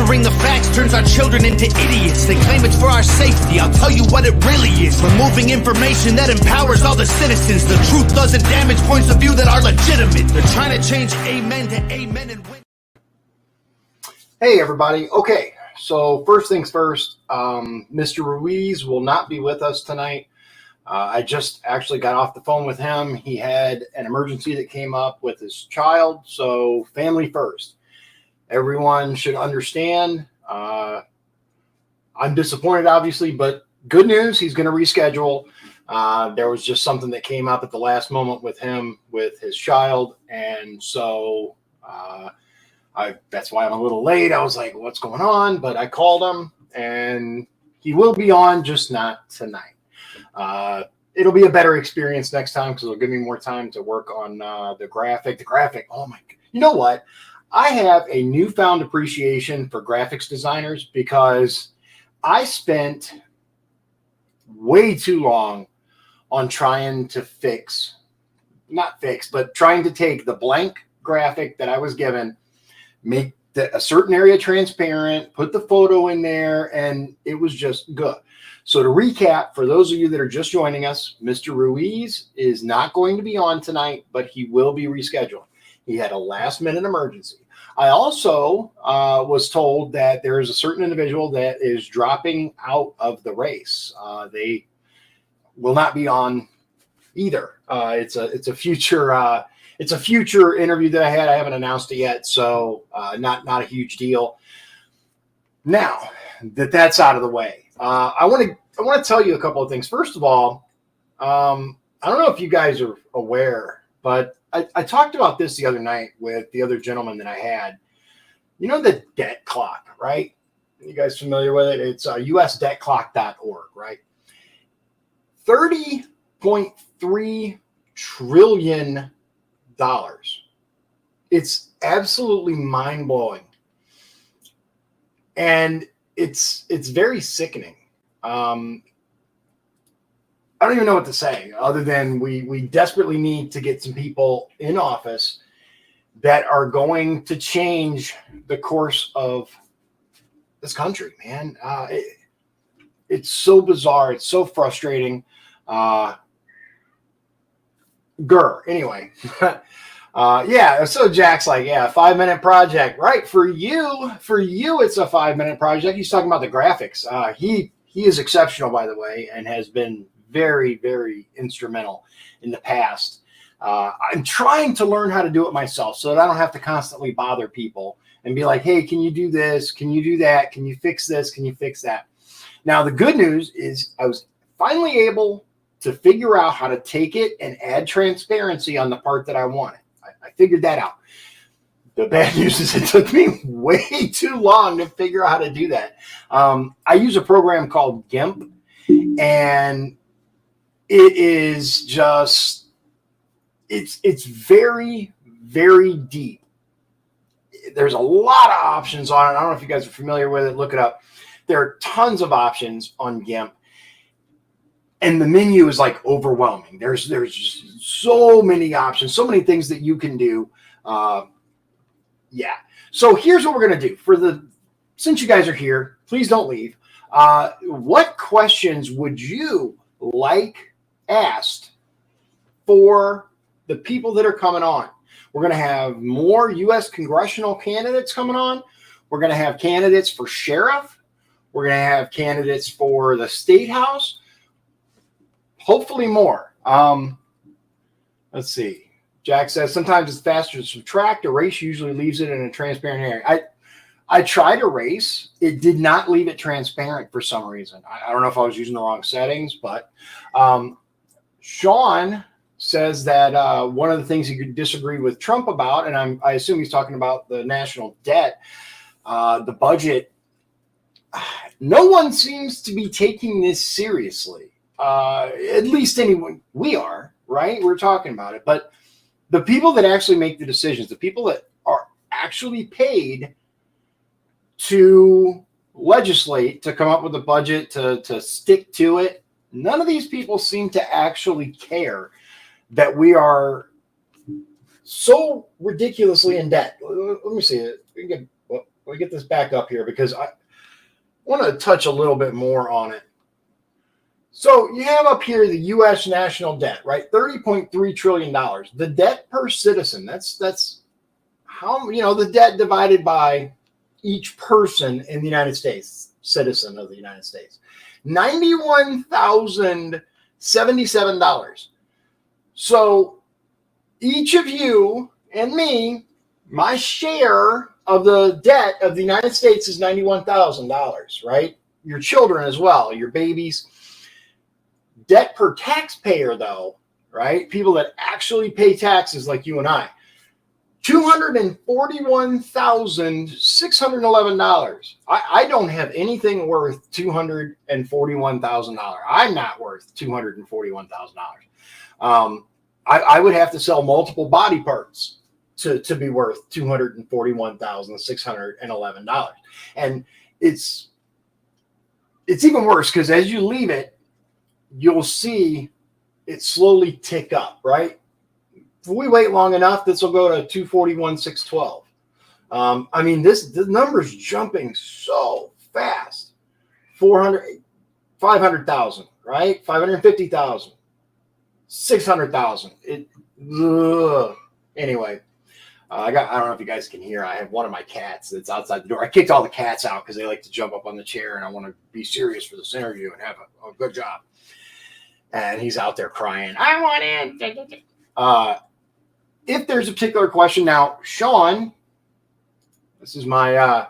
Censoring the facts turns our children into idiots. They claim it's for our safety. I'll tell you what it really is. Removing information that empowers all the citizens. The truth doesn't damage points of view that are legitimate. They're trying to change amen to amen and win. Hey, everybody. Okay, so first things first, Mr. Ruiz will not be with us tonight. I just actually got off the phone with him. He had an emergency that came up with his child, so family first. Everyone should understand. I'm disappointed, obviously, but good news, he's going to reschedule. There was just something that came up at the last moment with him, with his child, and so that's why I'm a little late. I was like, what's going on? But I called him, and he will be on, just not tonight. It'll be a better experience next time because it'll give me more time to work on the graphic. The graphic, oh my, you know what? I have a newfound appreciation for graphics designers because I spent way too long on trying to trying to take the blank graphic that I was given, make a certain area transparent, put the photo in there, and it was just good. So to recap, for those of you that are just joining us, Mr. Ruiz is not going to be on tonight, but he will be rescheduled. He had a last-minute emergency. I also was told that there is a certain individual that is dropping out of the race. They will not be on either. It's a future interview that I had. I haven't announced it yet, so not a huge deal. Now that that's out of the way, I want to tell you a couple of things. First of all, I don't know if you guys are aware, but I talked about this the other night with the other gentleman that I had. You know the debt clock, right? You guys familiar with it? It's usdebtclock.org, right? $30.3 trillion. It's absolutely mind-blowing. And it's very sickening. I don't even know what to say other than we desperately need to get some people in office that are going to change the course of this country, man. It's so bizarre. It's so frustrating. Anyway. Yeah, so Jack's like, yeah, 5-minute project. Right, for you, it's a 5-minute project. He's talking about the graphics. He is exceptional, by the way, and has been very, very instrumental in the past. I'm trying to learn how to do it myself so that I don't have to constantly bother people and be like, hey, can you do this? Can you do that? Can you fix this? Can you fix that? Now, the good news is I was finally able to figure out how to take it and add transparency on the part that I wanted. I figured that out. The bad news is it took me way too long to figure out how to do that. I use a program called GIMP, and it is just, it's very, very deep. There's a lot of options on it. I don't know if you guys are familiar with it. Look it up. There are tons of options on GIMP. And the menu is like overwhelming. There's just so many options, so many things that you can do. Yeah. So here's what we're going to do. Since you guys are here, please don't leave. What questions would you like asked for the people that are coming on? We're going to have more U.S. congressional candidates coming on. We're going to have candidates for sheriff. We're going to have candidates for the state house. Hopefully more. Let's see. Jack says, sometimes it's faster to subtract. A race usually leaves it in a transparent area. I tried a race. It did not leave it transparent for some reason. I don't know if I was using the wrong settings, but Sean says that one of the things he could disagree with Trump about, and I assume he's talking about the national debt, the budget. No one seems to be taking this seriously. At least anyone, we are, right? We're talking about it. But the people that actually make the decisions, the people that are actually paid to legislate, to come up with a budget, to stick to it, none of these people seem to actually care that we are so ridiculously in debt. Let me see it. me get this back up here because I want to touch a little bit more on it. So you have up here the U.S. national debt, right? $30.3 trillion. The debt per citizen, that's how, the debt divided by each person in the United States, citizen of the United States. $91,077. So each of you and me, my share of the debt of the United States is $91,000, right? Your children as well, your babies. Debt per taxpayer, though, right? People that actually pay taxes like you and I, $241,611. I don't have anything worth $241,000. I'm not worth $241,000. I would have to sell multiple body parts to be worth $241,611. And it's even worse because as you leave it, you'll see it slowly tick up, right? If we wait long enough, this will go to 241,612. I mean, the number's jumping so fast. 500,000, right? 550,000, 600,000. Anyway, I don't know if you guys can hear. I have one of my cats that's outside the door. I kicked all the cats out because they like to jump up on the chair, and I want to be serious for this interview and have a good job. And he's out there crying, I want in. If there's a particular question now, Sean, this is my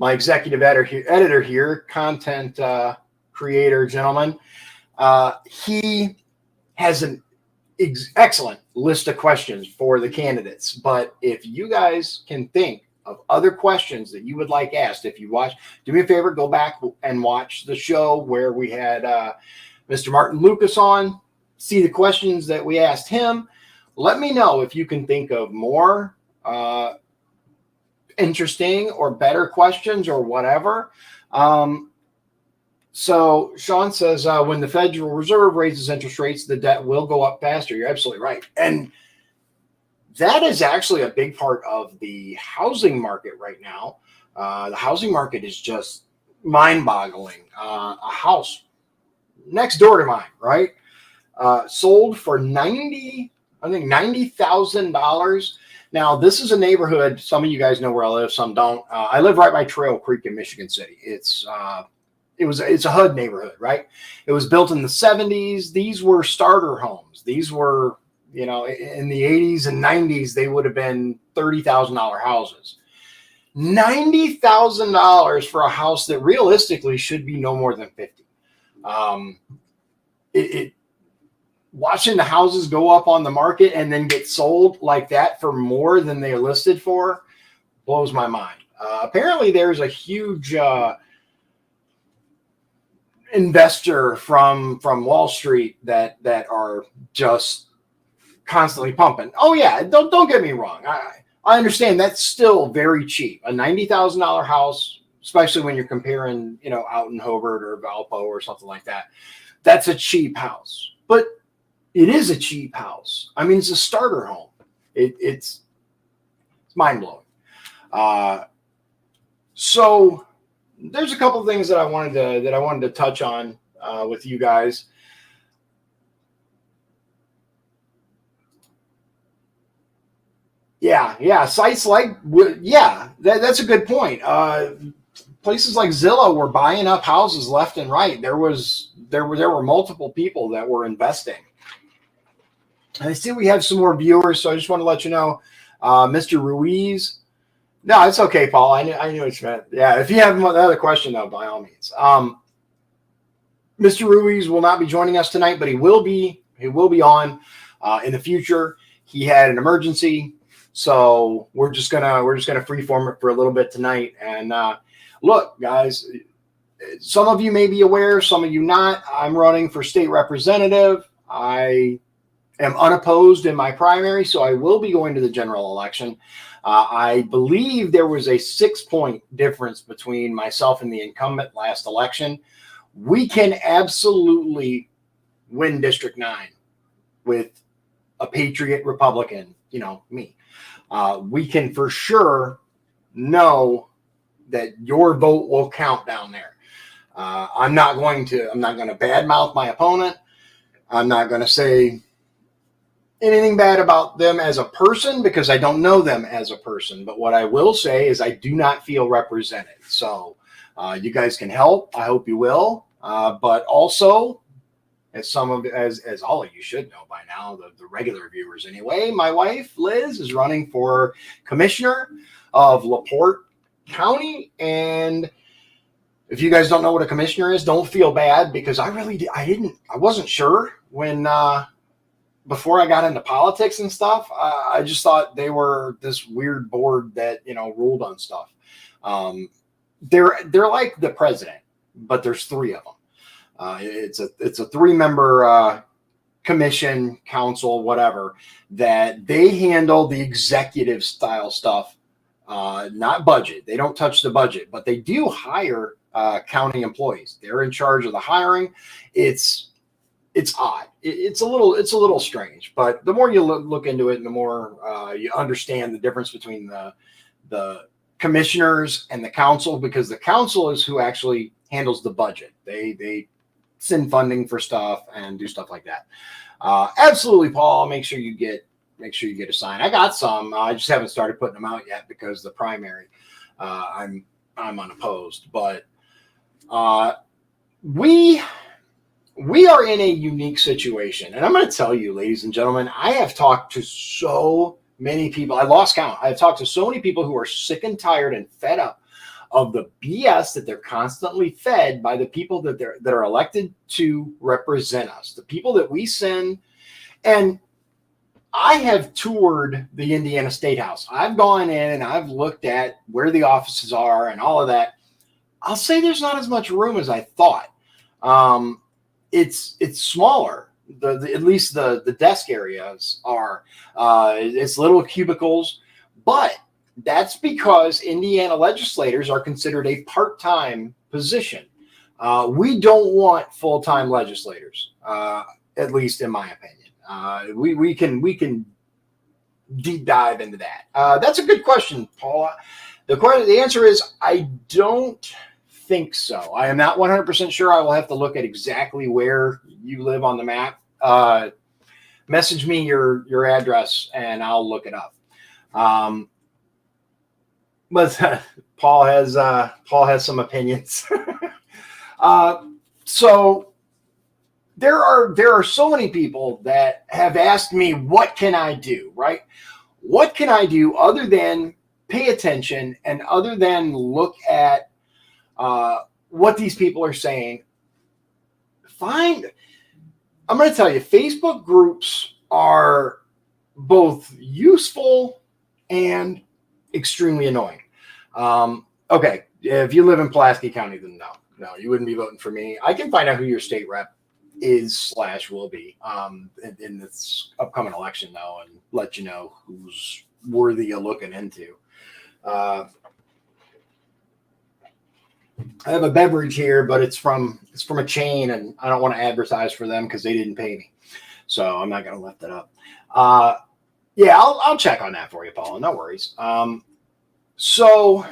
my executive editor here, content creator gentleman. He has an excellent list of questions for the candidates. But if you guys can think of other questions that you would like asked, if you watch, do me a favor, go back and watch the show where we had Mr. Martin Lucas on, see the questions that we asked him. Let me know if you can think of more interesting or better questions or whatever. So Sean says, when the Federal Reserve raises interest rates, the debt will go up faster. You're absolutely right. And that is actually a big part of the housing market right now. The housing market is just mind-boggling. A house next door to mine, right? Sold for $90,000. Now, this is a neighborhood. Some of you guys know where I live, some don't. I live right by Trail Creek in Michigan City. It's a HUD neighborhood, right? It was built in the 70s. These were starter homes. These were, in the 80s and 90s, they would have been $30,000 houses. $90,000 for a house that realistically should be no more than $50,000. Watching the houses go up on the market and then get sold like that for more than they're listed for blows my mind. Apparently there's a huge investor from Wall Street that are just constantly pumping. Oh yeah, don't get me wrong. I understand that's still very cheap. A $90,000 house, especially when you're comparing, out in Hobart or Valpo or something like that. That's a cheap house, but it is a cheap house. I mean, it's a starter home. It's mind blowing. So there's a couple of things that I wanted to touch on with you guys. Yeah. Sites like, that's a good point. Places like Zillow were buying up houses left and right. There were multiple people that were investing. I see we have some more viewers, so I just want to let you know, Mr. Ruiz. No, it's okay, Paul. I knew what you meant. Yeah, if you have another question, though, by all means. Mr. Ruiz will not be joining us tonight, but he will be on in the future. He had an emergency, so we're just gonna freeform it for a little bit tonight. And look, guys, some of you may be aware, some of you not. I'm running for state representative. I am unopposed in my primary, so I will be going to the general election. I believe there was a 6-point difference between myself and the incumbent last election. We can absolutely win District 9 with a patriot Republican, me. We can for sure know that your vote will count down there. I'm not going to badmouth my opponent. I'm not going to say anything bad about them as a person because I don't know them as a person. But what I will say is I do not feel represented. So you guys can help. I hope you will. But also, as all of you should know by now, the regular viewers anyway, my wife, Liz, is running for commissioner of LaPorte County. And if you guys don't know what a commissioner is, don't feel bad because I wasn't sure when, before I got into politics and stuff. I just thought they were this weird board that, ruled on stuff. They're like the president, but there's 3 of them. It's a 3-member commission, council, whatever, that they handle the executive style stuff, not budget. They don't touch the budget, but they do hire county employees. They're in charge of the hiring. It's odd. It's a little strange, but the more you look into it, and the more you understand the difference between the commissioners and the council, because the council is who actually handles the budget. They send funding for stuff and do stuff like that. Absolutely, Paul. Make sure you get a sign. I got some. I just haven't started putting them out yet because the primary. I'm unopposed, but we are in a unique situation, and I'm going to tell you, ladies and gentlemen, I have talked to so many people. I lost count. I've talked to so many people who are sick and tired and fed up of the BS that they're constantly fed by the people that are elected to represent us, the people that we send. And I have toured the Indiana State House. I've gone in and I've looked at where the offices are and all of that. I'll say there's not as much room as I thought. It's smaller. At least the desk areas are. It's little cubicles, but that's because Indiana legislators are considered a part-time position. We don't want full-time legislators, at least in my opinion. We can deep dive into that. That's a good question, Paula. The answer is I don't think so. I am not 100% sure. I will have to look at exactly where you live on the map. Message me your address and I'll look it up. But Paul has some opinions. So there are so many people that have asked me, what can I do, right? What can I do other than pay attention and other than look at what these people are saying? I'm going to tell you, Facebook groups are both useful and extremely annoying. Okay, if you live in Pulaski County, then no, you wouldn't be voting for me. I can find out who your state rep is / will be in this upcoming election, though, and let you know who's worthy of looking into. I have a beverage here, but it's from a chain, and I don't want to advertise for them because they didn't pay me, so I'm not going to lift it up. Yeah, I'll check on that for you, Paula. No worries. So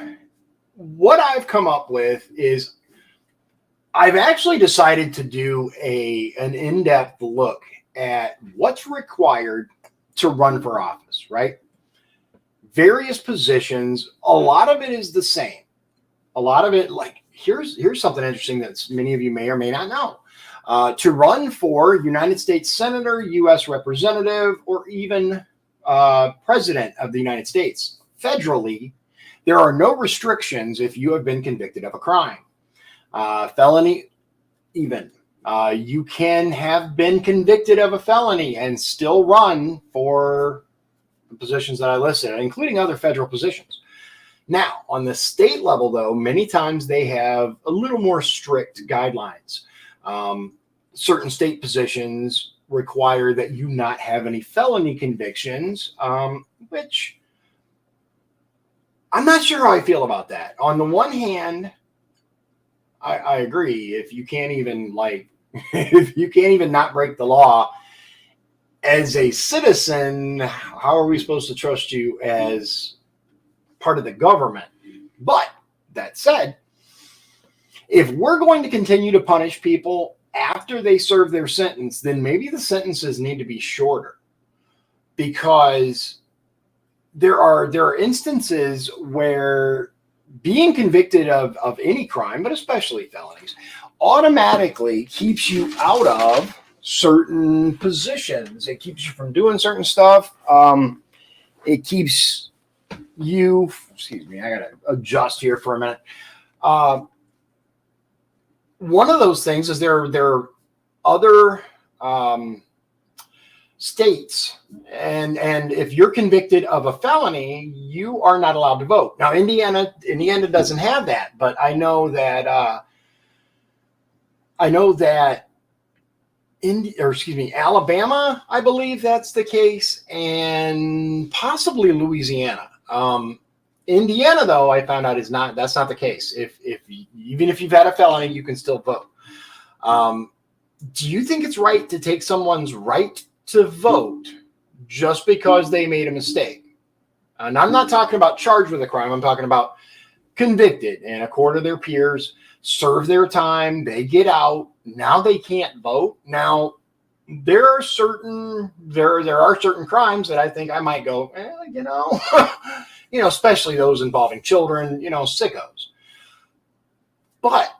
what I've come up with is I've actually decided to do an in-depth look at what's required to run for office, right? Various positions. A lot of it is the same. A lot of it, like, here's something interesting that many of you may or may not know. To run for United States Senator, U.S. Representative, or even President of the United States, federally, there are no restrictions if you have been convicted of a crime. Felony, even. You can have been convicted of a felony and still run for the positions that I listed, including other federal positions. Now, on the state level, though, many times they have a little more strict guidelines. Certain state positions require that you not have any felony convictions, which I'm not sure how I feel about that. On the one hand, I agree. If you can't even if you can't even not break the law as a citizen, how are we supposed to trust you as part of the government? But That said, if we're going to continue to punish people after they serve their sentence, then maybe the sentences need to be shorter, because there are instances where being convicted of any crime, but especially felonies, automatically keeps you out of certain positions. It keeps you from doing certain stuff. It keeps you, excuse me, I got to adjust here for a minute. One of those things is there are other states, and if you're convicted of a felony, you are not allowed to vote. Now, Indiana doesn't have that, but I know that Alabama, I believe that's the case, and possibly Louisiana. Indiana, though, I found out that's not the case. Even if you've had a felony, you can still vote. Do you think it's right to take someone's right to vote just because they made a mistake? And I'm not talking about charged with a crime. I'm talking about convicted in a court of their peers, serve their time, they get out. Now they can't vote. Now, there are certain crimes that I think I might go, especially those involving children, sickos. But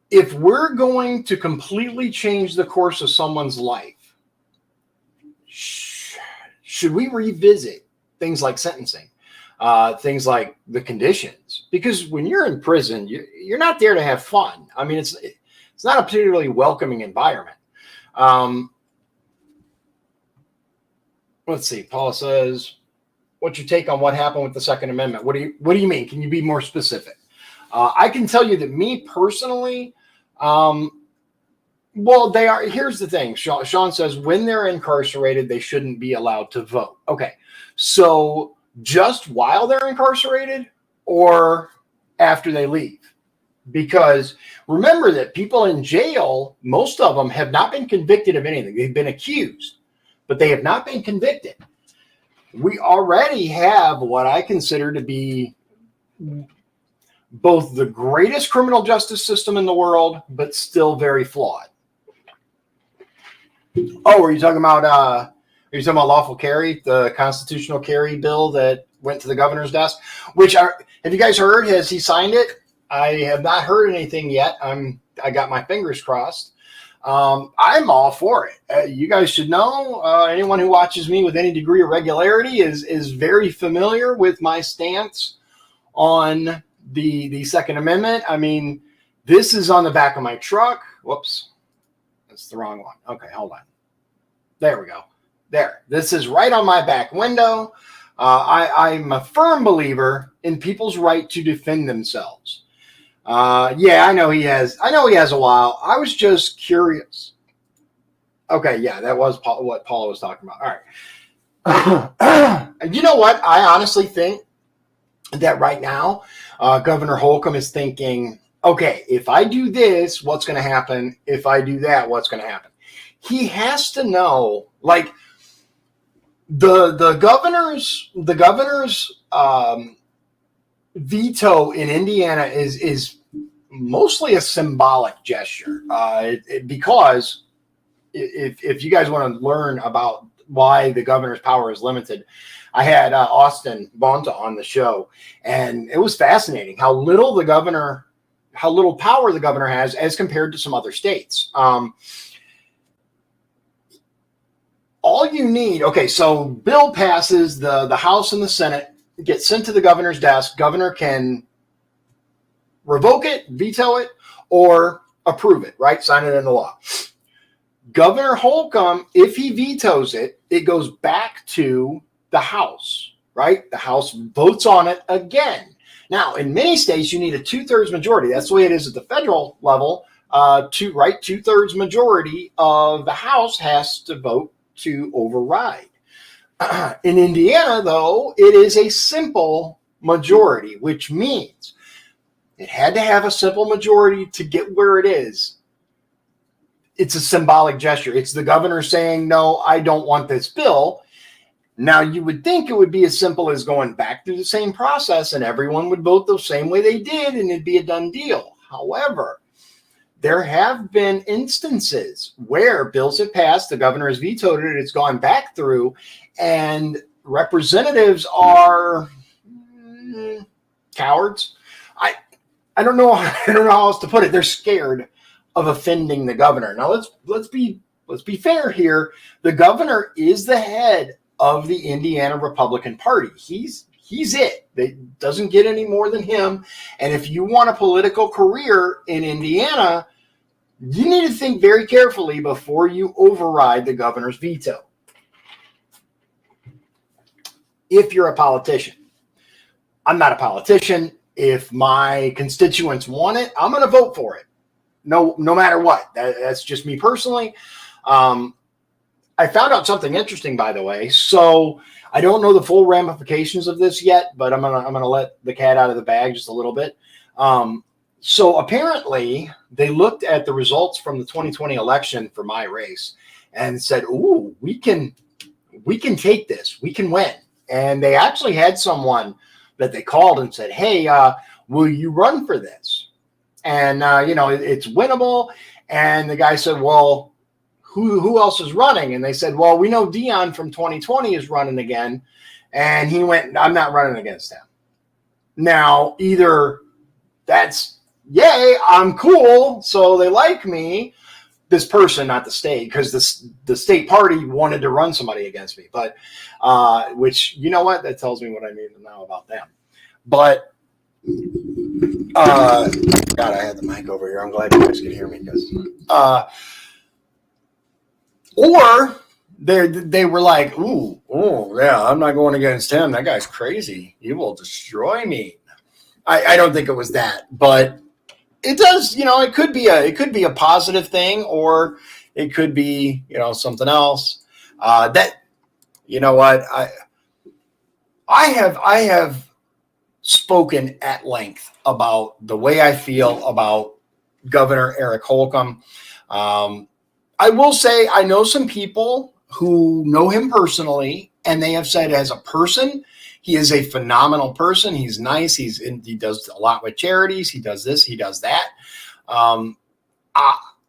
if we're going to completely change the course of someone's life, should we revisit things like sentencing, things like the conditions? Because when you're in prison, you're not there to have fun. I mean, it's not a particularly welcoming environment. Let's see. Paula says, what's your take on what happened with the Second Amendment? What do you mean? Can you be more specific? I can tell you that me personally, they are. Here's the thing. Sean says when they're incarcerated, they shouldn't be allowed to vote. Okay. So just while they're incarcerated or after they leave? Because remember that people in jail, most of them have not been convicted of anything. They've been accused, but they have not been convicted. We already have what I consider to be both the greatest criminal justice system in the world, but still very flawed. Oh, are you talking about lawful carry, the constitutional carry bill that went to the governor's desk? Have you guys heard? Has he signed it? I have not heard anything yet. I got my fingers crossed. I'm all for it. You guys should know. Anyone who watches me with any degree of regularity is very familiar with my stance on the Second Amendment. I mean, this is on the back of my truck. Whoops, that's the wrong one. Okay, hold on. There we go. There. This is right on my back window. I'm a firm believer in people's right to defend themselves. I know he has a while. I was just curious. Okay, yeah, that was what Paula was talking about. All right. You know what? I honestly think that right now, Governor Holcomb is thinking, okay, if I do this, what's going to happen? If I do that, what's going to happen? He has to know, like, the governor's veto in Indiana is mostly a symbolic gesture, because if you guys want to learn about why the governor's power is limited, I had Austin Bonta on the show, and it was fascinating how little power the governor has as compared to some other states. All you need, okay, so bill passes, the House and the Senate gets sent to the governor's desk. Governor can revoke it, veto it, or approve it, right? Sign it into law. Governor Holcomb, if he vetoes it, it goes back to the House, right? The House votes on it again. Now, in many states, you need a 2/3 majority. That's the way it is at the federal level. 2/3 majority of the House has to vote to override. In Indiana, though, it is a simple majority, which means it had to have a simple majority to get where it is. It's a symbolic gesture. It's the governor saying, no, I don't want this bill. Now, you would think it would be as simple as going back through the same process and everyone would vote the same way they did and it'd be a done deal. However, there have been instances where bills have passed, the governor has vetoed it, it's gone back through, and representatives are cowards. I don't know how else to put it. They're scared of offending the governor. Now let's be fair here. The governor is the head of the Indiana Republican Party. He's it. It doesn't get any more than him. And if you want a political career in Indiana, you need to think very carefully before you override the governor's veto. If you're a politician. I'm not a politician. If my constituents want it, I'm going to vote for it. No matter what. That's just me personally. I found out something interesting, by the way. So I don't know the full ramifications of this yet, but I'm gonna let the cat out of the bag just a little bit. So apparently they looked at the results from the 2020 election for my race and said, "Ooh, we can take this. We can win." And they actually had someone that they called and said, "Hey, will you run for this?" And it's winnable. And the guy said, "Well, who else is running?" And they said, "Well, we know Dion from 2020 is running again." And he went, "I'm not running against him." Now, either that's, yay, I'm cool, so they like me, this person, not the state, because the state party wanted to run somebody against me. But, which, you know what? That tells me what I need to know about them. But, God, I had the mic over here. I'm glad you guys could hear me. Or they were like, "Ooh, yeah, I'm not going against him. That guy's crazy. He will destroy me." I don't think it was that, but it does. It could be a positive thing, or it could be something else. That what I have spoken at length about the way I feel about Governor Eric Holcomb. I will say I know some people who know him personally, and they have said as a person, he is a phenomenal person. He's nice. He does a lot with charities. He does this. He does that.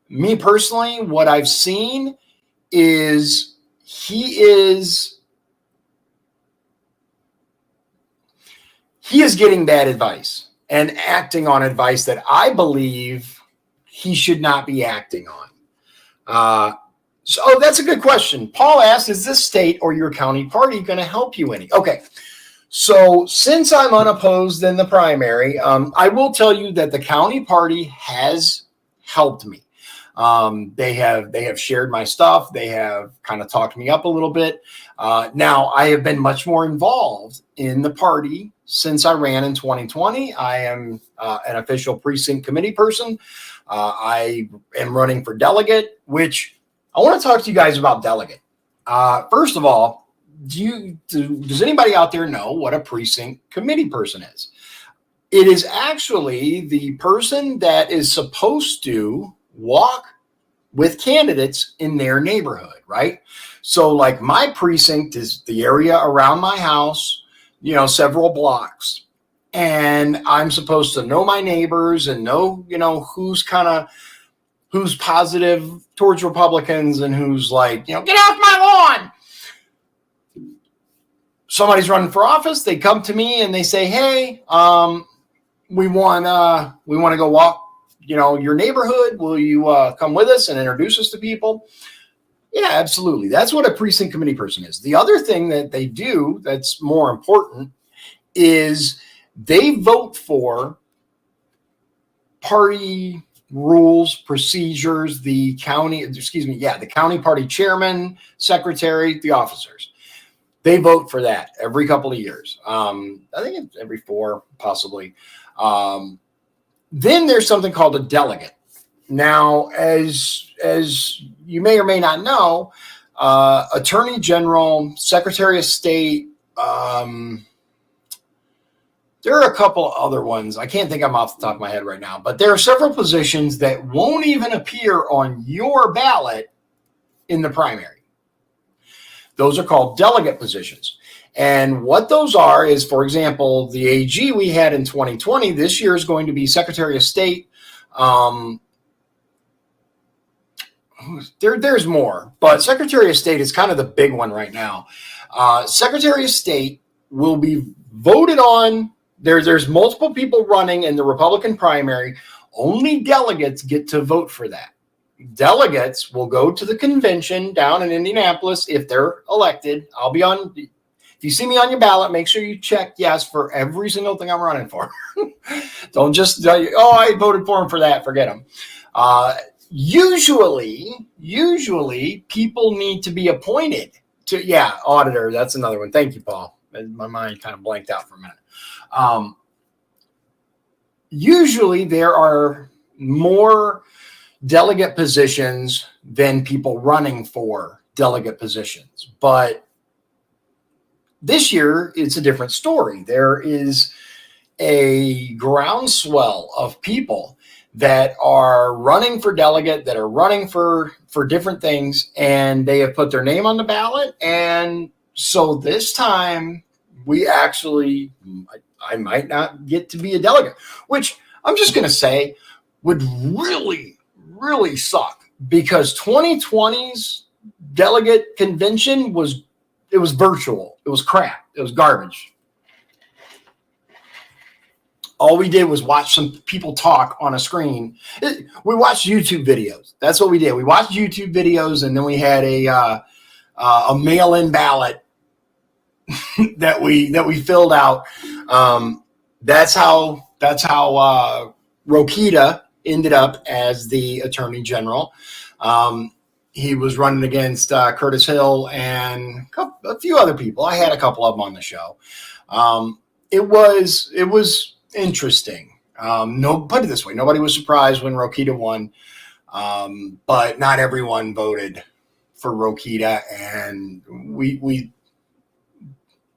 Me personally, what I've seen is he is getting bad advice and acting on advice that I believe he should not be acting on. So that's a good question. Paul asked, "Is this state or your county party going to help you any?" Okay. So since I'm unopposed in the primary, I will tell you that the county party has helped me. They have shared my stuff. They have kind of talked me up a little bit. Now I have been much more involved in the party since I ran in 2020. I am an official precinct committee person. I am running for delegate, which I want to talk to you guys about delegate. First of all, does anybody out there know what a precinct committee person is? It is actually the person that is supposed to walk with candidates in their neighborhood, right? So like my precinct is the area around my house, several blocks. And I'm supposed to know my neighbors and know, who's positive towards Republicans and who's like, get off my lawn. Somebody's running for office. They come to me and they say, "Hey, we want to go walk, your neighborhood. Will you come with us and introduce us to people?" Yeah, absolutely. That's what a precinct committee person is. The other thing that they do that's more important is they vote for party rules, procedures, the county party chairman, secretary, the officers. They vote for that every couple of years. I think it's every 4, possibly. Then there's something called a delegate. Now, as you may or may not know, Attorney General, Secretary of State, there are a couple of other ones. I can't think of them off the top of my head right now, but there are several positions that won't even appear on your ballot in the primary. Those are called delegate positions. And what those are is, for example, the AG we had in 2020, this year is going to be Secretary of State. There's more, but Secretary of State is kind of the big one right now. Secretary of State will be voted on. There's multiple people running in the Republican primary. Only delegates get to vote for that. Delegates will go to the convention down in Indianapolis if they're elected. I'll be on. If you see me on your ballot, make sure you check yes for every single thing I'm running for. Don't just say, oh, I voted for him for that. Forget him. Usually people need to be appointed to, auditor. That's another one. Thank you, Paul. My mind kind of blanked out for a minute. Usually there are more delegate positions than people running for delegate positions. But this year, it's a different story. There is a groundswell of people that are running for delegate, that are running for different things, and they have put their name on the ballot. And so this time, we actually, I might not get to be a delegate, which I'm just going to say would really, really suck, because 2020's delegate convention was virtual. It was crap. It was garbage. All we did was watch some people talk on a screen. We watched YouTube videos. That's what we did. We watched YouTube videos, and then we had a mail-in ballot that we filled out. That's how Rokita ended up as the Attorney General. He was running against Curtis Hill and a few other people. I had a couple of them on the show. It was interesting. Put it this way, nobody was surprised when Rokita won, but not everyone voted for Rokita, and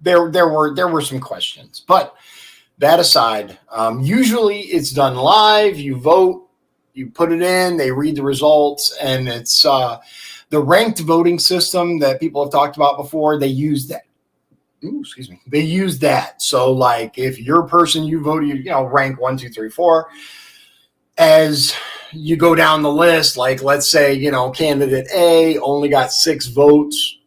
there were some questions. But that aside, usually it's done live. You vote, you put it in, they read the results, and it's the ranked voting system that people have talked about before. They use that. They use that. So, like, if your person you voted, rank 1, 2, 3, 4, as you go down the list, like, let's say, candidate A only got 6 votes.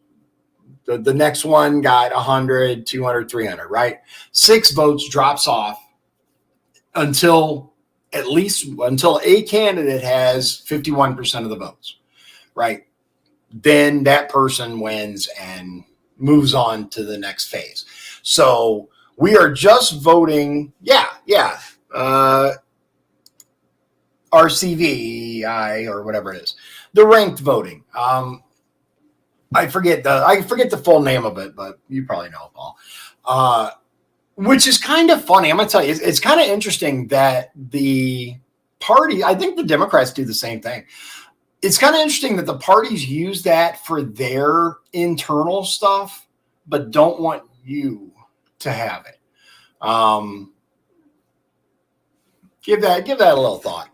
The next one got 100, 200, 300, right? 6 votes drops off until a candidate has 51% of the votes, right? Then that person wins and moves on to the next phase. So we are just voting. RCVI or whatever it is, the ranked voting. I forget the full name of it, but you probably know, Paul. Which is kind of funny. I'm going to tell you, it's kind of interesting that the party, I think the Democrats do the same thing. It's kind of interesting that the parties use that for their internal stuff, but don't want you to have it. Give that a little thought.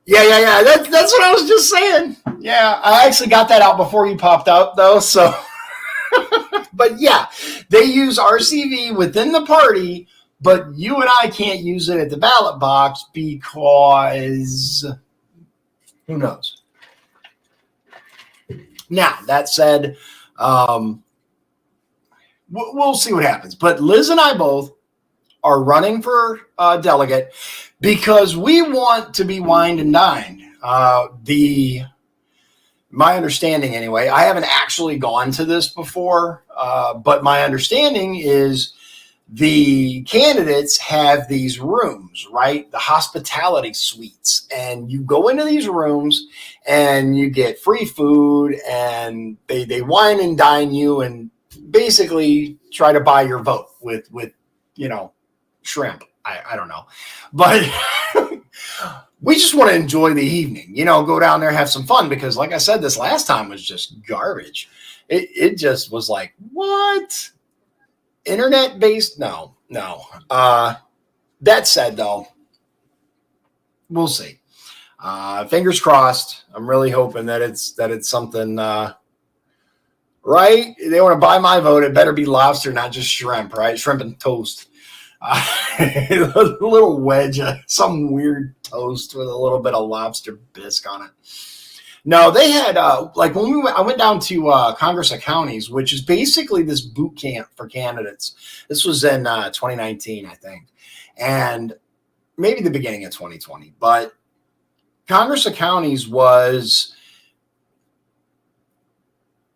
Yeah. That's what I was just saying. Yeah, I actually got that out before you popped out, though. So, but yeah, they use RCV within the party, but you and I can't use it at the ballot box because who knows? Now, that said, we'll see what happens. But Liz and I both are running for delegate because we want to be wined and dined. My understanding, anyway, I haven't actually gone to this before, but my understanding is the candidates have these rooms, right? The hospitality suites. And you go into these rooms and you get free food, and they wine and dine you and basically try to buy your vote with shrimp. I don't know. But we just want to enjoy the evening, go down there, have some fun, because like I said, this last time was just garbage. It just was like, what? Internet based? No. That said, though, we'll see. Fingers crossed. I'm really hoping that it's something right? They want to buy my vote. It better be lobster, not just shrimp, right? Shrimp and toast. A little wedge, some weird toast with a little bit of lobster bisque on it. No, they had like when I went down to Congress of Counties, which is basically this boot camp for candidates. This was in 2019, I think, and maybe the beginning of 2020. But Congress of Counties was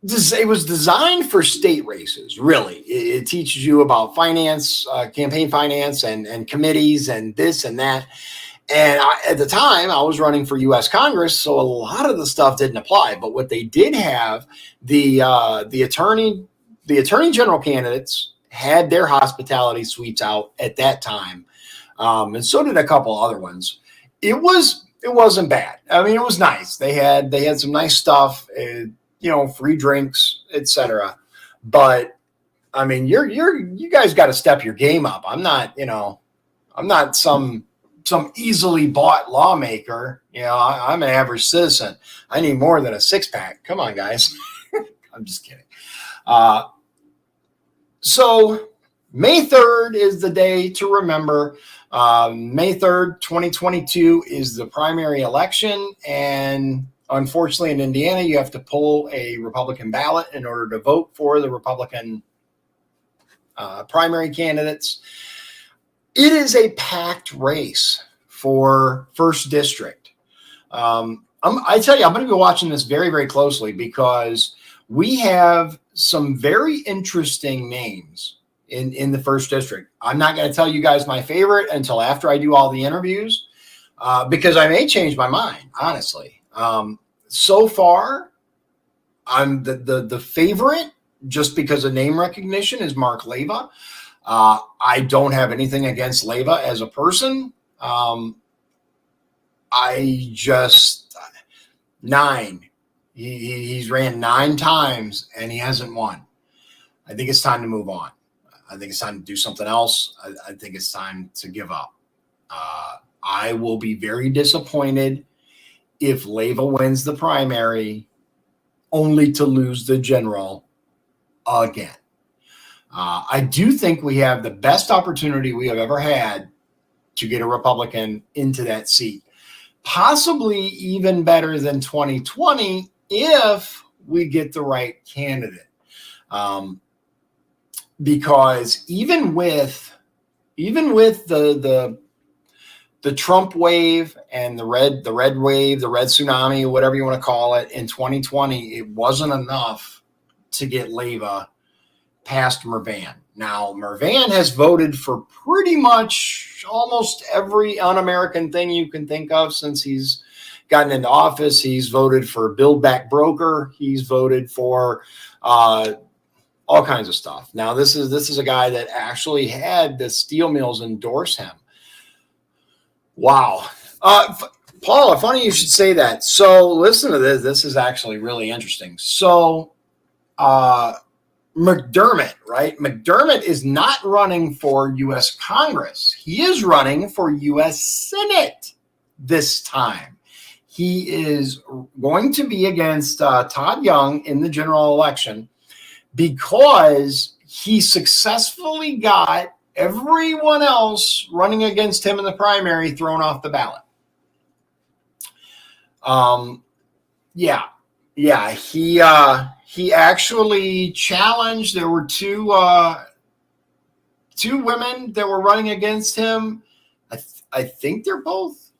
designed for state races. Really, it teaches you about finance, campaign finance, and committees, and this and that. And at the time, I was running for U.S. Congress, so a lot of the stuff didn't apply. But what they did have, the attorney general candidates had their hospitality suites out at that time, and so did a couple other ones. It wasn't bad. I mean, it was nice. They had some nice stuff, free drinks, etc. But I mean, you guys got to step your game up. I'm not some easily bought lawmaker. I'm an average citizen. I need more than a 6-pack. Come on, guys. I'm just kidding. So May 3rd is the day to remember. May 3rd, 2022 is the primary election. And unfortunately in Indiana, you have to pull a Republican ballot in order to vote for the Republican primary candidates. It is a packed race for first district. I tell you, I'm going to be watching this very, very closely because we have some very interesting names in the first district. I'm not going to tell you guys my favorite until after I do all the interviews because I may change my mind, honestly. So far, I'm the favorite just because of name recognition is Mark Leyva. I don't have anything against Leyva as a person. He's ran 9 times and he hasn't won. I think it's time to move on. I think it's time to do something else. I think it's time to give up. I will be very disappointed if Leyva wins the primary only to lose the general again. I do think we have the best opportunity we have ever had to get a Republican into that seat. Possibly even better than 2020 if we get the right candidate. Because even with the Trump wave and the red wave, the red tsunami, whatever you want to call it, in 2020, it wasn't enough to get Leyva past Mervan. Now, Mervan has voted for pretty much almost every un-American thing you can think of since he's gotten into office. He's voted for Build Back Broker. He's voted for all kinds of stuff. Now, this is a guy that actually had the steel mills endorse him. Wow. Paula, funny you should say that. So listen to this. This is actually really interesting. So McDermott, right? McDermott is not running for U.S. Congress. He is running for U.S. Senate this time. He is going to be against Todd Young in the general election because he successfully got everyone else running against him in the primary thrown off the ballot. He actually challenged. There were two women that were running against him. I think they're both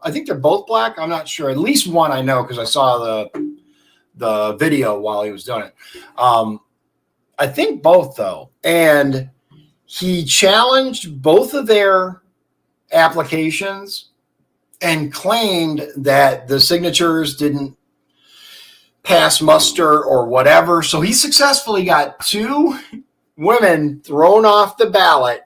black. I'm not sure. At least one I know because I saw the video while he was doing it. I think both though, and he challenged both of their applications and claimed that the signatures didn't pass muster or whatever. So he successfully got 2 women thrown off the ballot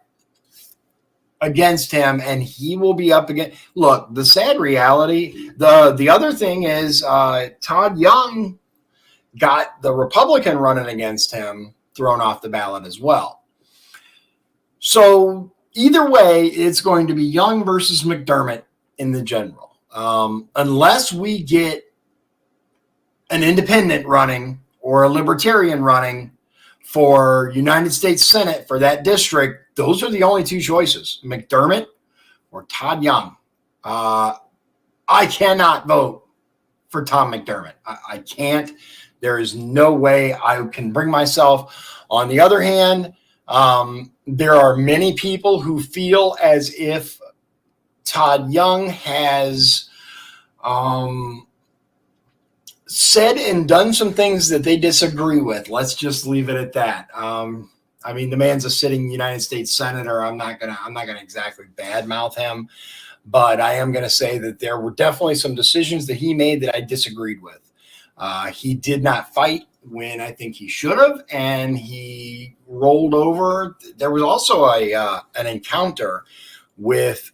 against him, and he will be up again. Look, the sad reality, the other thing is Todd Young got the Republican running against him thrown off the ballot as well. So either way, it's going to be Young versus McDermott in the general. Unless we get an independent running or a libertarian running for United States Senate for that district, those are the only two choices, McDermott or Todd Young. I cannot vote for Tom McDermott. I can't. There is no way I can bring myself. On the other hand, there are many people who feel as if Todd Young has said and done some things that they disagree with. Let's just leave it at that. I mean, the man's a sitting United States senator. I'm not gonna exactly badmouth him, but I am gonna say that there were definitely some decisions that he made that I disagreed with. He did not fight when I think he should have, and he rolled over. There was also an encounter with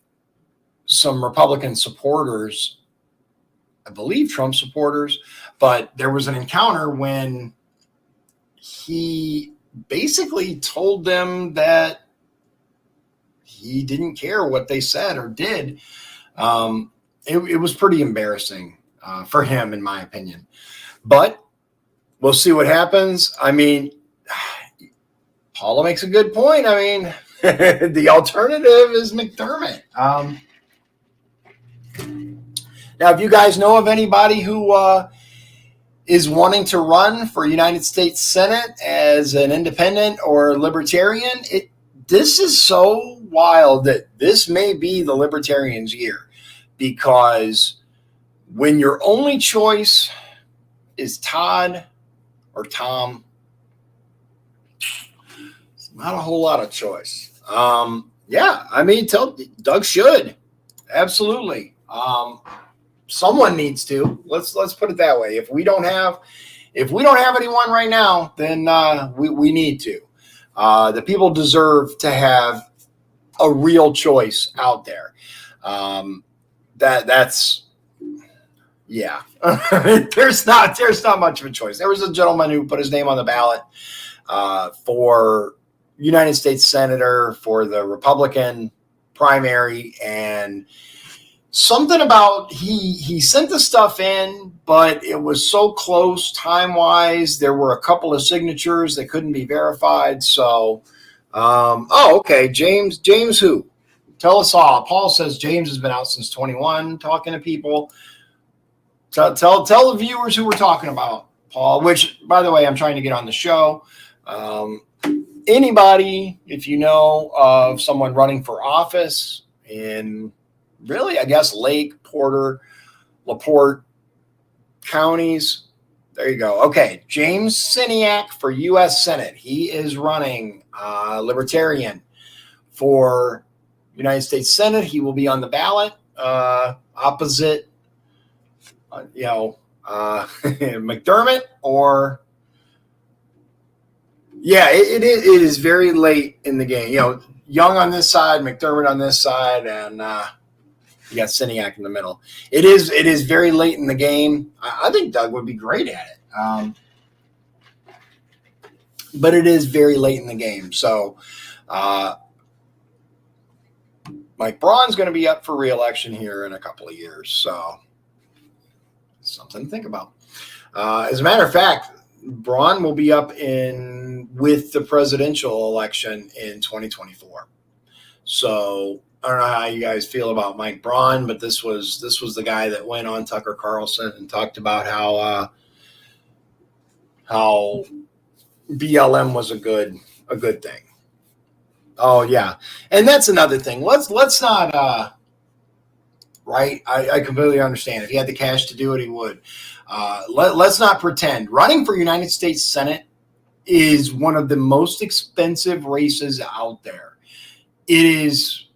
some Republican supporters, I believe Trump supporters, but there was an encounter when he basically told them that he didn't care what they said or did. It was pretty embarrassing for him, in my opinion. But we'll see what happens. I mean, Paula makes a good point. I mean, the alternative is McDermott. Now, if you guys know of anybody who is wanting to run for United States Senate as an independent or libertarian, this is so wild that this may be the libertarians' year, because when your only choice is Todd or Tom, it's not a whole lot of choice. Yeah, I mean, Doug should. Absolutely. Someone needs to. Let's put it that way. If we don't have anyone right now, then we need to. The people deserve to have a real choice out there. That's yeah. there's not much of a choice. There was a gentleman who put his name on the ballot for United States Senator for the Republican primary, and something about he sent the stuff in, but it was so close time-wise. There were a couple of signatures that couldn't be verified. So, okay. James who? Tell us all. Paul says James has been out since 21 talking to people. Tell the viewers who we're talking about, Paul, which, by the way, I'm trying to get on the show. Anybody, if you know of someone running for office in really, I guess, Lake, Porter, LaPorte counties. There you go. Okay. James Siniak for U.S. Senate. He is running libertarian for United States Senate. He will be on the ballot opposite, McDermott or, yeah, it is very late in the game. Young on this side, McDermott on this side, and you got Siniak in the middle. It is very late in the game. I think Doug would be great at it. But it is very late in the game. So Mike Braun's going to be up for re-election here in a couple of years. So something to think about. As a matter of fact, Braun will be up with the presidential election in 2024. So I don't know how you guys feel about Mike Braun, but this was the guy that went on Tucker Carlson and talked about how BLM was a good thing. Oh yeah, and that's another thing. Let's not right. I completely understand. If he had the cash to do it, he would. Let's not pretend. Running for United States Senate is one of the most expensive races out there. It is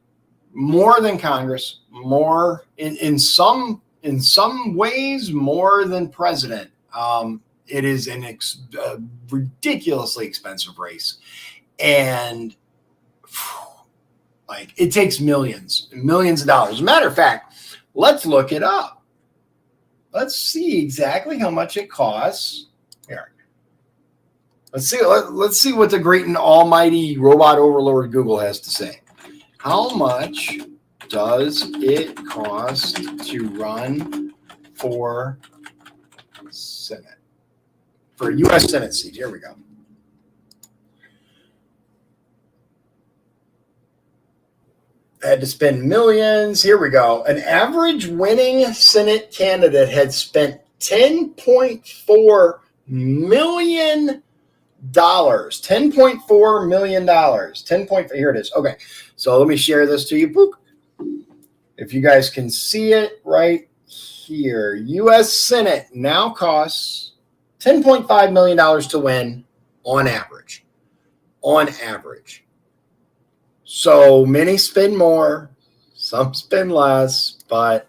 more than Congress, more in some ways more than president. It is a ridiculously expensive race, and it takes millions of dollars. As a matter of fact, let's look it up. Let's see exactly how much it costs. Here. Let's see what the great and almighty robot overlord Google has to say. How much does it cost to run for Senate? for a U.S. Senate seat. Here we go. Had to spend millions. Here we go. An average winning Senate candidate had spent $10.4 million. $10.4 million. Here it is. Okay. So let me share this to you. Boop. If you guys can see it right here. U.S. Senate now costs $10.5 million to win on average. On average. So many spend more, some spend less, but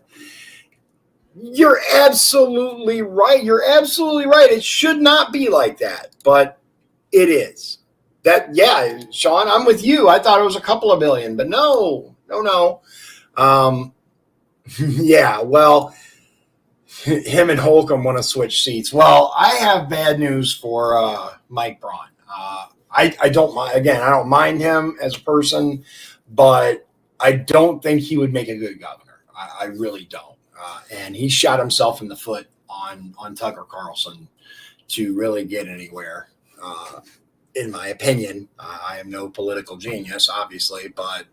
you're absolutely right. You're absolutely right. It should not be like that, but it is. That, yeah, Sean, I'm with you. I thought it was a couple of billion, but no. Yeah, well, him and Holcomb want to switch seats. Well, I have bad news for Mike Braun. I don't mind. Again, I don't mind him as a person, but I don't think he would make a good governor. I really don't. And he shot himself in the foot on Tucker Carlson to really get anywhere. In my opinion, I am no political genius, obviously, but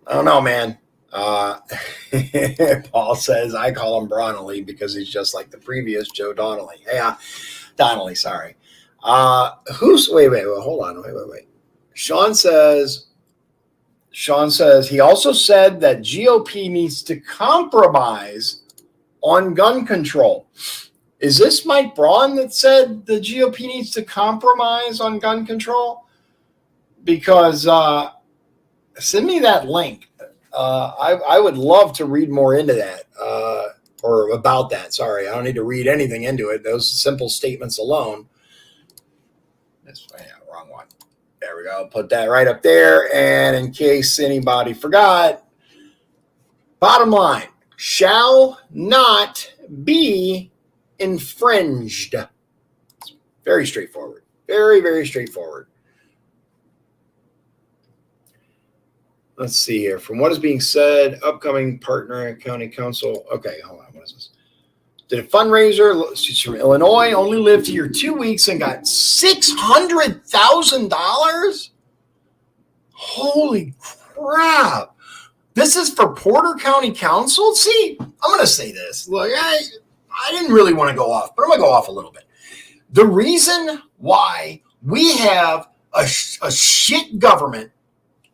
I don't know, man. Paul says I call him Bronnelly because he's just like the previous Joe Donnelly. Yeah, Donnelly. Sorry. Wait, hold on. Wait. Sean says he also said that GOP needs to compromise on gun control. Is this Mike Braun that said the GOP needs to compromise on gun control? Because send me that link. I would love to read more into that or about that. Sorry, I don't need to read anything into it. Those simple statements alone. Wrong one. There we go. Put that right up there. And in case anybody forgot, bottom line, shall not be infringed. It's very straightforward. Very, very straightforward. Let's see here. From what is being said, upcoming partner at county council. Okay, hold on. What is this? Did a fundraiser. She's from Illinois. Only lived here 2 weeks and got $600,000. Holy crap! This is for Porter County Council. See, I'm going to say this. Look, I didn't really want to go off, but I'm going to go off a little bit. The reason why we have a shit government.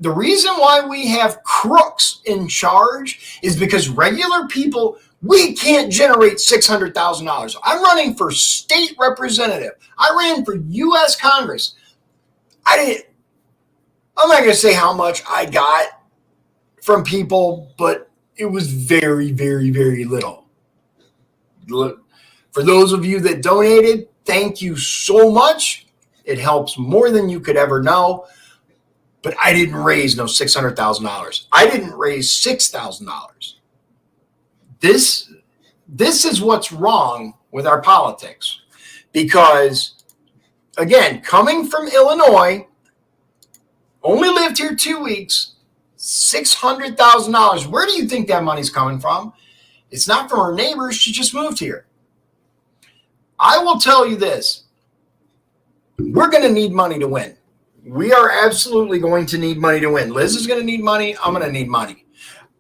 The reason why we have crooks in charge is because regular people, we can't generate $600,000. I'm running for state representative. I ran for U.S. Congress. I'm not going to say how much I got from people, but it was very, very, very little. For those of you that donated, thank you so much. It helps more than you could ever know. But I didn't raise no $600,000. I didn't raise $6,000. This is what's wrong with our politics. Because, again, coming from Illinois, only lived here 2 weeks, $600,000. Where do you think that money's coming from? It's not from her neighbors. She just moved here. I will tell you this. We're going to need money to win. We are absolutely going to need money to win. Liz is going to need money. I'm going to need money.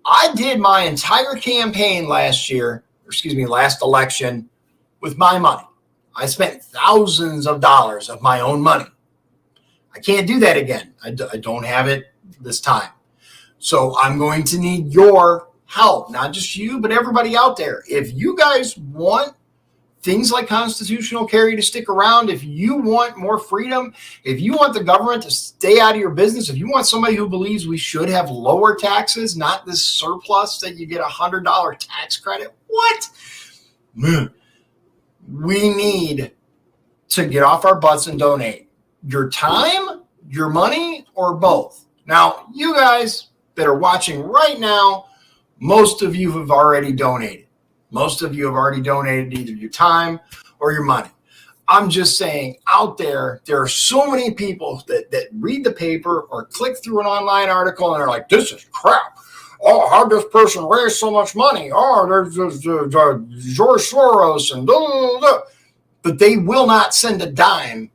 I did my entire campaign last election with my money. I spent thousands of dollars of my own money. I can't do that again. I don't have it this time. So I'm going to need your help, not just you, but everybody out there. If you guys want things like constitutional carry to stick around, if you want more freedom, if you want the government to stay out of your business, if you want somebody who believes we should have lower taxes, not this surplus that you get $100 tax credit, what? We need to get off our butts and donate your time, your money, or both. Now, you guys that are watching right now, most of you have already donated. Most of you have already donated either your time or your money. I'm just saying out there are so many people that read the paper or click through an online article and are like, this is crap. Oh, how'd this person raise so much money? Oh, there's George Soros and blah, blah, blah. but they will not send a dime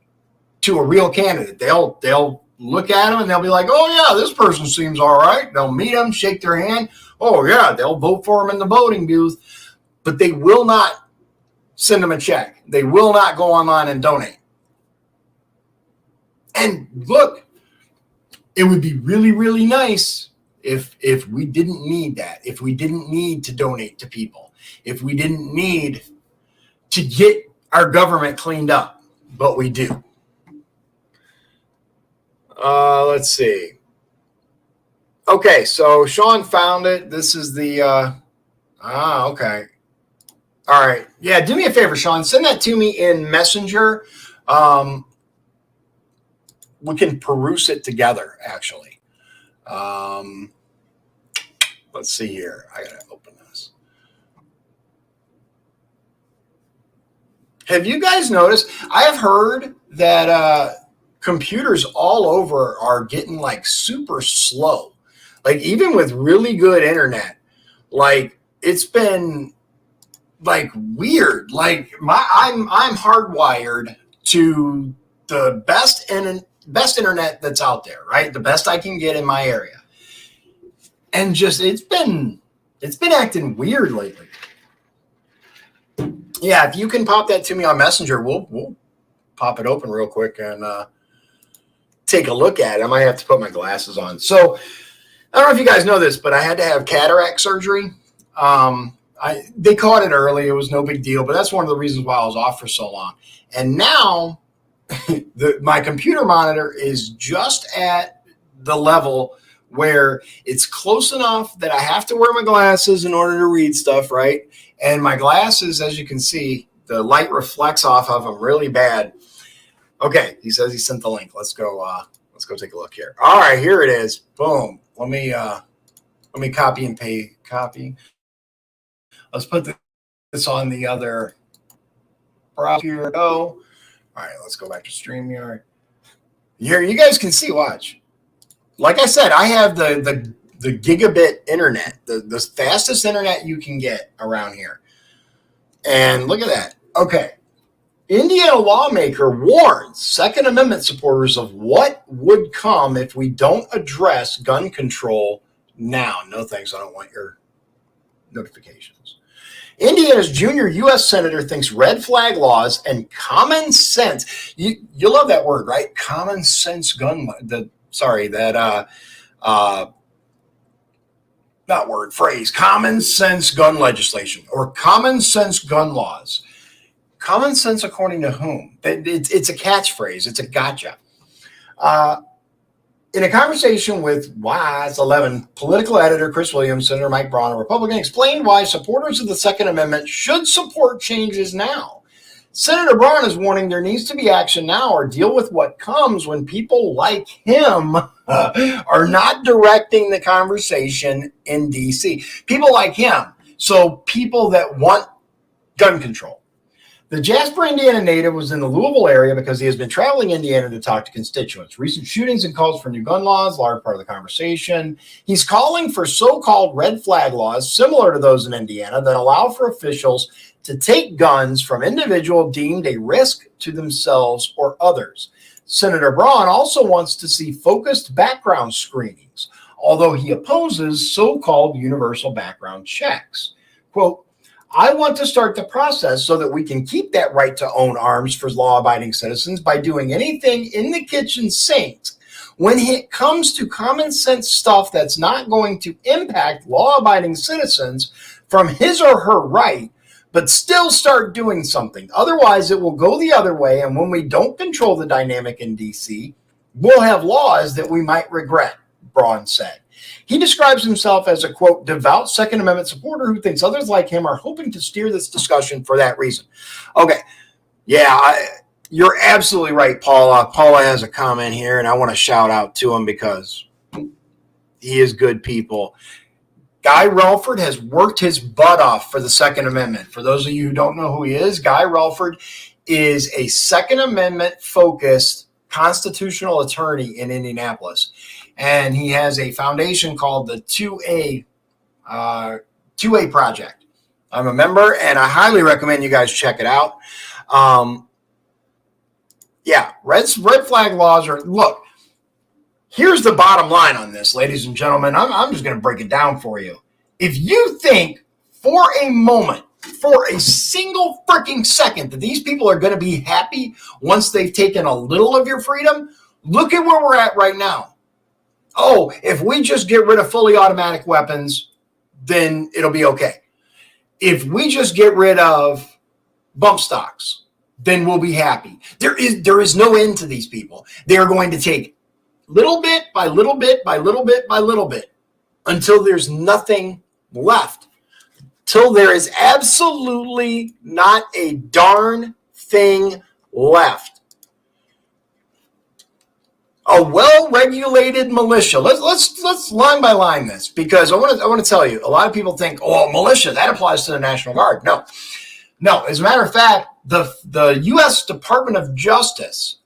to a real candidate. They'll look at them and they'll be like, oh yeah, this person seems all right. They'll meet them, shake their hand. Oh yeah, they'll vote for them in the voting booth, but they will not send them a check. They will not go online and donate. And look, it would be really, really nice if we didn't need that, if we didn't need to donate to people, if we didn't need to get our government cleaned up, but we do. Let's see. Okay, so Sean found it. This is the, okay. All right. Yeah, do me a favor, Sean. Send that to me in Messenger. We can peruse it together, actually. Let's see here. I got to open this. Have you guys noticed? I have heard that computers all over are getting like super slow. Like even with really good internet, like it's been like weird. Like I'm hardwired to the best internet that's out there, right? The best I can get in my area. And just it's been acting weird lately. Yeah, if you can pop that to me on Messenger, we'll pop it open real quick and take a look at it. I might have to put my glasses on. So I don't know if you guys know this, but I had to have cataract surgery. They caught it early. It was no big deal, but that's one of the reasons why I was off for so long. And now my computer monitor is just at the level where it's close enough that I have to wear my glasses in order to read stuff, right? And my glasses, as you can see, the light reflects off of them really bad. Okay, he says he sent the link. Let's go take a look here. All right, here it is. Boom. Let me copy and paste. Copy. Let's put this on the other browser. Here we go. All right, let's go back to StreamYard. Here, you guys can see, watch. Like I said, I have the gigabit internet, the fastest internet you can get around here. And look at that. Okay. Indiana lawmaker warns Second Amendment supporters of what would come if we don't address gun control now. No thanks, I don't want your notifications. Indiana's junior U.S. senator thinks red flag laws and common sense. You love that word, right? Common sense gun. Common sense gun legislation or common sense gun laws. Common sense according to whom? It's a catchphrase. It's a gotcha. In a conversation with WISE 11, political editor Chris Williams, Senator Mike Braun, a Republican, explained why supporters of the Second Amendment should support changes now. Senator Braun is warning there needs to be action now or deal with what comes when people like him are not directing the conversation in D.C. People like him. So people that want gun control. The Jasper, Indiana native was in the Louisville area because he has been traveling Indiana to talk to constituents. Recent shootings and calls for new gun laws, large part of the conversation. He's calling for so-called red flag laws similar to those in Indiana that allow for officials to take guns from individuals deemed a risk to themselves or others. Senator Braun also wants to see focused background screenings, although he opposes so-called universal background checks. Quote, I want to start the process so that we can keep that right to own arms for law-abiding citizens by doing anything in the kitchen sink when it comes to common sense stuff that's not going to impact law-abiding citizens from his or her right, but still start doing something. Otherwise, it will go the other way, and when we don't control the dynamic in D.C., we'll have laws that we might regret, Braun said. He describes himself as a, quote, devout Second Amendment supporter who thinks others like him are hoping to steer this discussion for that reason. Okay. Yeah, you're absolutely right, Paula. Paula has a comment here, and I want to shout out to him because he is good people. Guy Relford has worked his butt off for the Second Amendment. For those of you who don't know who he is, Guy Relford is a Second Amendment-focused constitutional attorney in Indianapolis. And he has a foundation called the 2A Project. I'm a member, and I highly recommend you guys check it out. Yeah, red flag laws are, look, here's the bottom line on this, ladies and gentlemen. I'm just going to break it down for you. If you think for a moment, for a single freaking second, that these people are going to be happy once they've taken a little of your freedom, look at where we're at right now. Oh, if we just get rid of fully automatic weapons, then it'll be okay. If we just get rid of bump stocks, then we'll be happy. There is no end to these people. They are going to take little bit by little bit by little bit by little bit until there's nothing left. Till there is absolutely not a darn thing left. A well-regulated militia. Let's line by line this, because I want to tell you, a lot of people think, oh, militia, that applies to the National Guard. No. As a matter of fact, the U.S. Department of Justice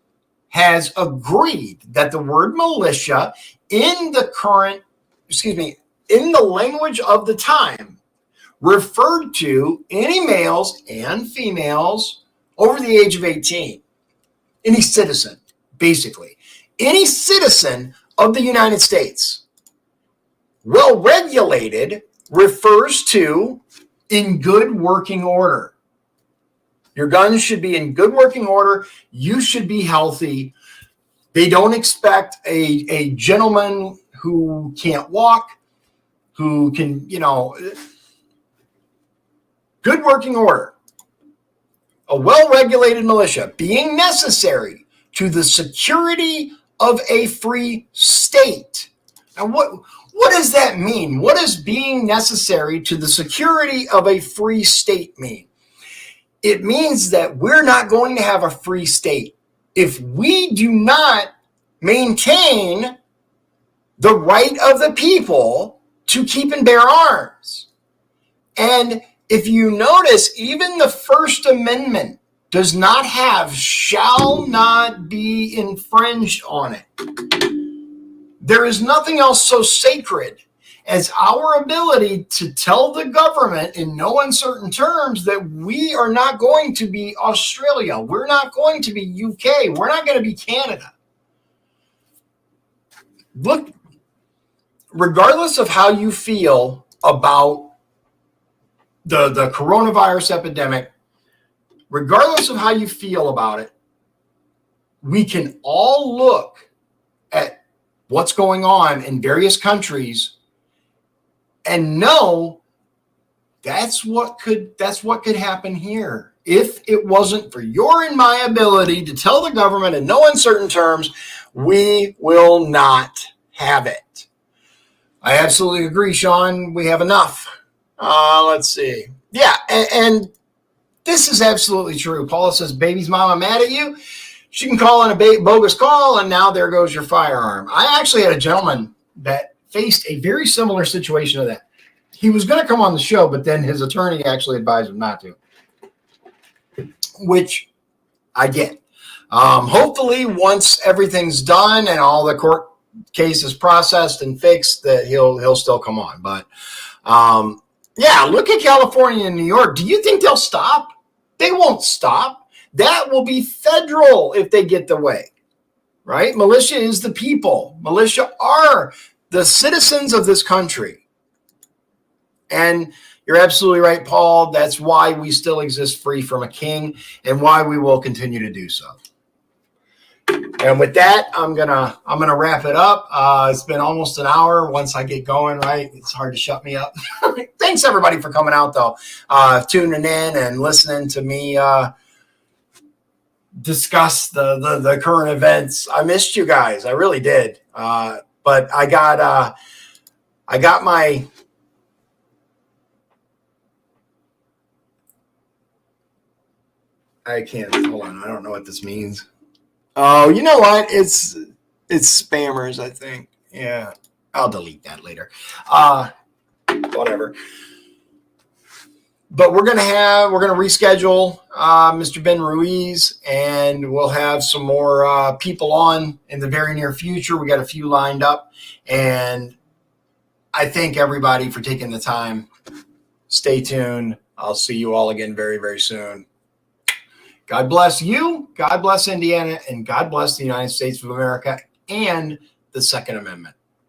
has agreed that the word militia in the language of the time referred to any males and females over the age of 18. Any citizen, basically. Any citizen of the United States. Well-regulated refers to in good working order. Your guns should be in good working order. You should be healthy. They don't expect a gentleman who can't walk, who can, good working order. A well-regulated militia being necessary to the security of a free state. Now, what does that mean? What does being necessary to the security of a free state mean? It means that we're not going to have a free state if we do not maintain the right of the people to keep and bear arms. And if you notice, even the First Amendment does not have shall not be infringed on it. There is nothing else so sacred as our ability to tell the government in no uncertain terms that we are not going to be Australia. We're not going to be UK. We're not going to be Canada. Look, regardless of how you feel about the coronavirus epidemic, regardless of how you feel about it, we can all look at what's going on in various countries and know that's what could happen here. If it wasn't for your and my ability to tell the government in no uncertain terms, we will not have it. I absolutely agree, Sean. We have enough. Let's see. Yeah, and this is absolutely true. Paula says, baby's mama mad at you. She can call in a bogus call, and now there goes your firearm. I actually had a gentleman that faced a very similar situation to that. He was going to come on the show, but then his attorney actually advised him not to, which I get. Hopefully, once everything's done and all the court cases processed and fixed, that he'll still come on. But yeah, look at California and New York. Do you think they'll stop? They won't stop. That will be federal if they get the way, right? Militia is the people. Militia are the citizens of this country. And you're absolutely right, Paul. That's why we still exist free from a king and why we will continue to do so. And with that, I'm gonna wrap it up. It's been almost an hour. Once I get going, right, it's hard to shut me up. Thanks everybody for coming out, though, tuning in and listening to me discuss the current events. I missed you guys, I really did. But I got my. I can't. Hold on. I don't know what this means. Oh, you know what? It's spammers, I think. Yeah. I'll delete that later. Whatever. But we're gonna reschedule Mr. Ben Ruiz, and we'll have some more people on in the very near future. We got a few lined up, and I thank everybody for taking the time. Stay tuned. I'll see you all again very, very soon. God bless you, God bless Indiana, and God bless the United States of America and the Second Amendment.